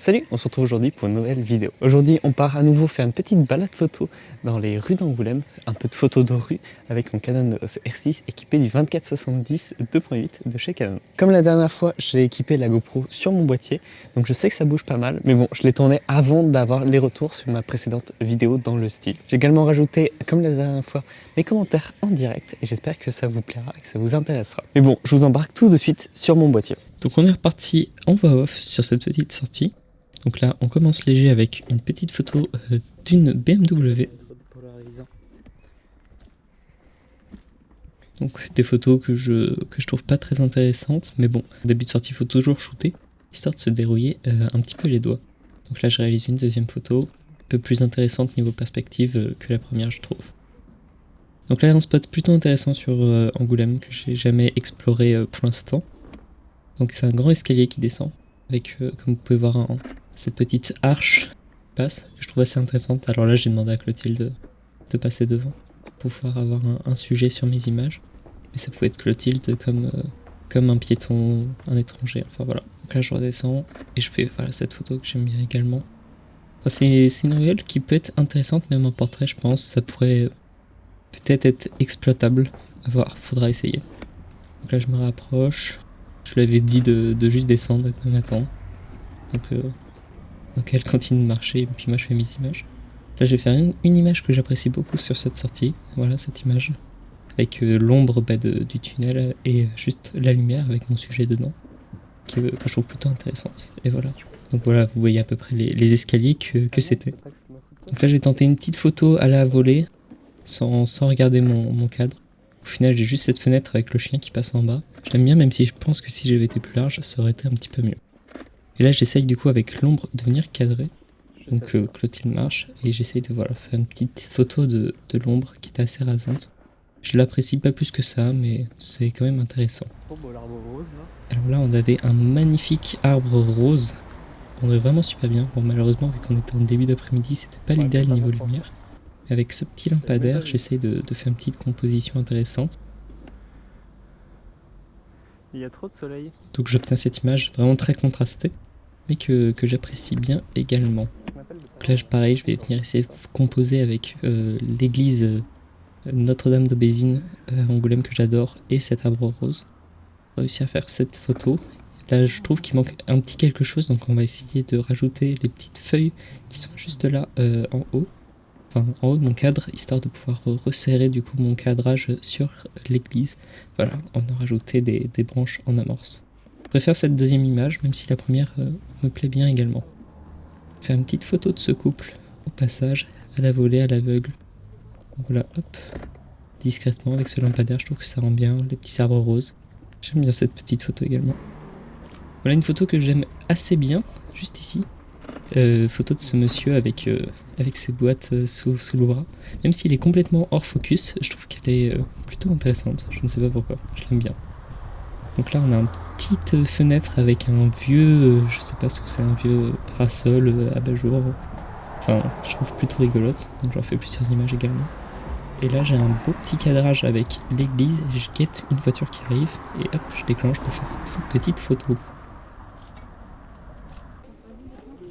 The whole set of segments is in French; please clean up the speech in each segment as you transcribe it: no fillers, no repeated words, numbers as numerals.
Salut, on se retrouve aujourd'hui pour une nouvelle vidéo. Aujourd'hui, on part à nouveau faire une petite balade photo dans les rues d'Angoulême, un peu de photos de rue avec mon Canon EOS R6 équipé du 24-70 2.8 de chez Canon. Comme la dernière fois, j'ai équipé la GoPro sur mon boîtier, donc je sais que ça bouge pas mal, mais bon, je l'ai tourné avant d'avoir les retours sur ma précédente vidéo dans le style. J'ai également rajouté, comme la dernière fois, mes commentaires en direct et j'espère que ça vous plaira et que ça vous intéressera. Mais bon, je vous embarque tout de suite sur mon boîtier. Donc on est reparti en voix off sur cette petite sortie. Donc là, on commence léger avec une petite photo d'une BMW. Donc des photos que je trouve pas très intéressantes, mais bon, au début de sortie, il faut toujours shooter, histoire de se dérouiller un petit peu les doigts. Donc là, je réalise une deuxième photo, un peu plus intéressante niveau perspective que la première, je trouve. Donc là, il y a un spot plutôt intéressant sur Angoulême que j'ai jamais exploré pour l'instant. Donc c'est un grand escalier qui descend, avec, comme vous pouvez voir, cette petite arche passe, que je trouve assez intéressante. Alors là, j'ai demandé à Clotilde de passer devant pour pouvoir avoir un sujet sur mes images. Mais ça pouvait être Clotilde comme un piéton, un étranger, enfin voilà. Donc là, je redescends et je fais voilà, cette photo que j'aime bien également. Enfin, c'est une ruelle qui peut être intéressante, même en portrait, je pense. Ça pourrait peut-être être exploitable. À voir, faudra essayer. Donc là, je me rapproche. Je lui avais dit de juste descendre et de pas m'attendre. Donc elle continue de marcher et puis moi je fais mes images. Là je vais faire une image que j'apprécie beaucoup sur cette sortie. Voilà cette image. Avec l'ombre du tunnel et juste la lumière avec mon sujet dedans. Que je trouve plutôt intéressante. Et voilà. Donc voilà, vous voyez à peu près les escaliers que c'était. Donc là j'ai tenté une petite photo à la volée. Sans regarder mon cadre. Au final j'ai juste cette fenêtre avec le chien qui passe en bas. J'aime bien, même si je pense que si j'avais été plus large ça aurait été un petit peu mieux. Et là j'essaye du coup avec l'ombre de venir cadrer. Donc Clotilde marche et j'essaye de voilà, faire une petite photo de l'ombre qui était assez rasante. Je l'apprécie pas plus que ça, mais c'est quand même intéressant. Alors là on avait un magnifique arbre rose. On rendait vraiment super bien. Bon malheureusement vu qu'on était en début d'après-midi c'était pas l'idéal niveau lumière. Avec ce petit lampadaire j'essaye de faire une petite composition intéressante. Il y a trop de soleil. Donc j'obtiens cette image vraiment très contrastée, mais que j'apprécie bien également. Donc là pareil, je vais venir essayer de composer avec l'église Notre-Dame de Bézine à Angoulême que j'adore et cet arbre rose. J'ai réussi à faire cette photo. Là je trouve qu'il manque un petit quelque chose, donc on va essayer de rajouter les petites feuilles qui sont juste là en haut. Enfin en haut de mon cadre, histoire de pouvoir resserrer du coup mon cadrage sur l'église. Voilà, on a rajouté des branches en amorce. Je préfère cette deuxième image, même si la première me plaît bien également. Faire une petite photo de ce couple, au passage, à la volée, à l'aveugle. Voilà, hop, discrètement avec ce lampadaire, je trouve que ça rend bien, les petits arbres roses. J'aime bien cette petite photo également. Voilà une photo que j'aime assez bien, juste ici. Photo de ce monsieur avec ses boîtes sous le bras. Même s'il est complètement hors focus, je trouve qu'elle est plutôt intéressante. Je ne sais pas pourquoi, je l'aime bien. Donc là on a une petite fenêtre avec un vieux, je sais pas ce que c'est, un vieux parasol abat-jour. Enfin, je trouve plutôt rigolote, donc j'en fais plusieurs images également. Et là j'ai un beau petit cadrage avec l'église, je guette une voiture qui arrive et hop, je déclenche pour faire cette petite photo.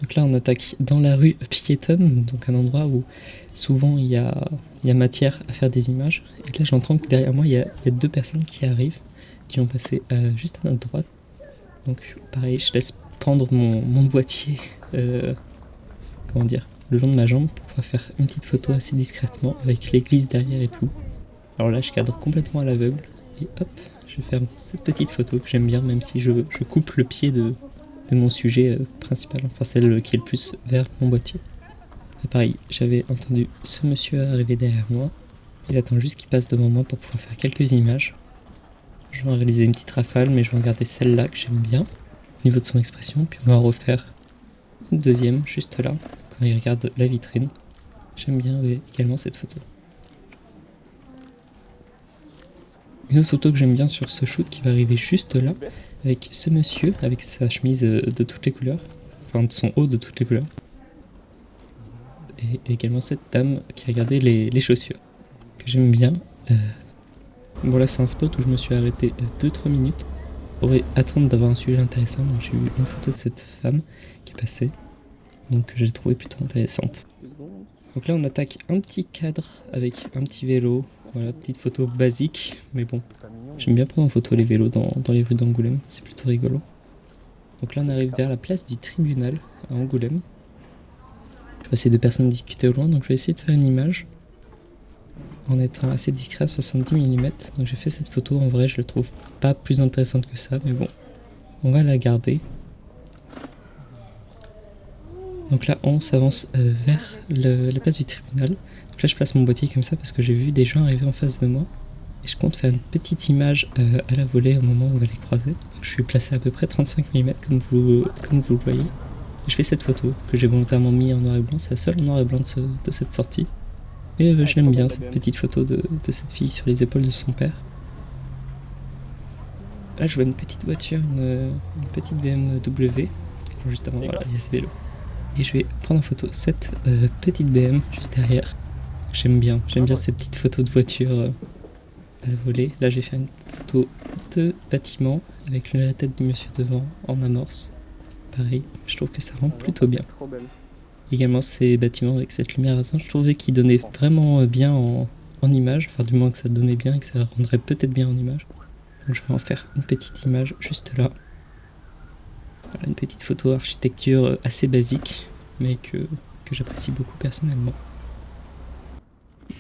Donc là on attaque dans la rue piétonne, donc un endroit où souvent il y a matière à faire des images. Et là j'entends que derrière moi il y a deux personnes qui arrivent, qui vont passer juste à notre droite. Donc pareil, je laisse pendre mon boîtier, comment dire, le long de ma jambe pour pouvoir faire une petite photo assez discrètement avec l'église derrière et tout. Alors là je cadre complètement à l'aveugle et hop, je vais faire cette petite photo que j'aime bien, même si je coupe le pied de mon sujet principal, enfin celle qui est le plus vers mon boîtier. Et pareil, j'avais entendu ce monsieur arriver derrière moi. Il attend juste qu'il passe devant moi pour pouvoir faire quelques images. Je vais en réaliser une petite rafale, mais je vais en garder celle-là que j'aime bien, au niveau de son expression, puis on va en refaire une deuxième, juste là, quand il regarde la vitrine. J'aime bien également cette photo. Une autre photo que j'aime bien sur ce shoot qui va arriver juste là, avec ce monsieur, avec sa chemise de toutes les couleurs, enfin de son haut de toutes les couleurs. Et également cette dame qui regardait les chaussures, que j'aime bien. Bon là c'est un spot où je me suis arrêté 2-3 minutes, pourrait attendre d'avoir un sujet intéressant. Donc j'ai eu une photo de cette femme qui est passée, donc je l'ai trouvée plutôt intéressante. Donc là on attaque un petit cadre avec un petit vélo, voilà, petite photo basique, mais bon, j'aime bien prendre en photo les vélos dans les rues d'Angoulême, c'est plutôt rigolo. Donc là on arrive vers la place du tribunal à Angoulême. Je vois ces deux personnes discuter au loin, donc je vais essayer de faire une image en étant assez discret à 70 mm. Donc j'ai fait cette photo, en vrai je la trouve pas plus intéressante que ça, mais bon, on va la garder. Donc là on s'avance vers la place du tribunal. Donc là je place mon boîtier comme ça parce que j'ai vu des gens arriver en face de moi. Et je compte faire une petite image à la volée au moment où on va les croiser. Donc je suis placé à peu près 35 mm comme vous le voyez. Et je fais cette photo que j'ai volontairement mis en noir et blanc, c'est la seule en noir et blanc de cette sortie. Et je l'aime bien cette petite photo de cette fille sur les épaules de son père. Là je vois une petite voiture, une petite BMW. Juste avant, voilà, il y a ce vélo. Et je vais prendre en photo cette petite BM juste derrière. J'aime bien ces petites photos de voiture à la volée. Là j'ai fait une photo de bâtiment avec la tête du monsieur devant en amorce. Pareil, je trouve que ça rend plutôt bien. Également ces bâtiments avec cette lumière rasante, je trouvais qu'ils donnaient vraiment bien en image, enfin du moins que ça donnait bien et que ça rendrait peut-être bien en image. Donc je vais en faire une petite image juste là. Voilà, une petite photo architecture assez basique, mais que j'apprécie beaucoup personnellement.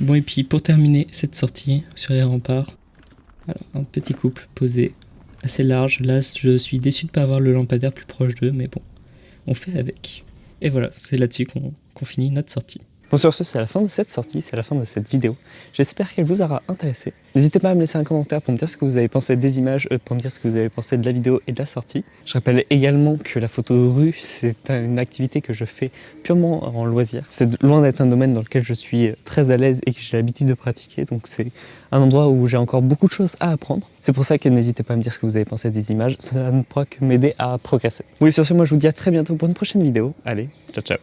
Bon, et puis pour terminer cette sortie sur les remparts, voilà, un petit couple posé, assez large. Là je suis déçu de ne pas avoir le lampadaire plus proche d'eux, mais bon, on fait avec. Et voilà, c'est là-dessus qu'on finit notre sortie. Bon, sur ce, c'est la fin de cette sortie, c'est la fin de cette vidéo. J'espère qu'elle vous aura intéressé. N'hésitez pas à me laisser un commentaire pour me dire ce que vous avez pensé des images, pour me dire ce que vous avez pensé de la vidéo et de la sortie. Je rappelle également que la photo de rue, c'est une activité que je fais purement en loisir. C'est loin d'être un domaine dans lequel je suis très à l'aise et que j'ai l'habitude de pratiquer, donc c'est un endroit où j'ai encore beaucoup de choses à apprendre. C'est pour ça que n'hésitez pas à me dire ce que vous avez pensé des images, ça ne pourra que m'aider à progresser. Oui, sur ce, moi je vous dis à très bientôt pour une prochaine vidéo. Allez, ciao ciao.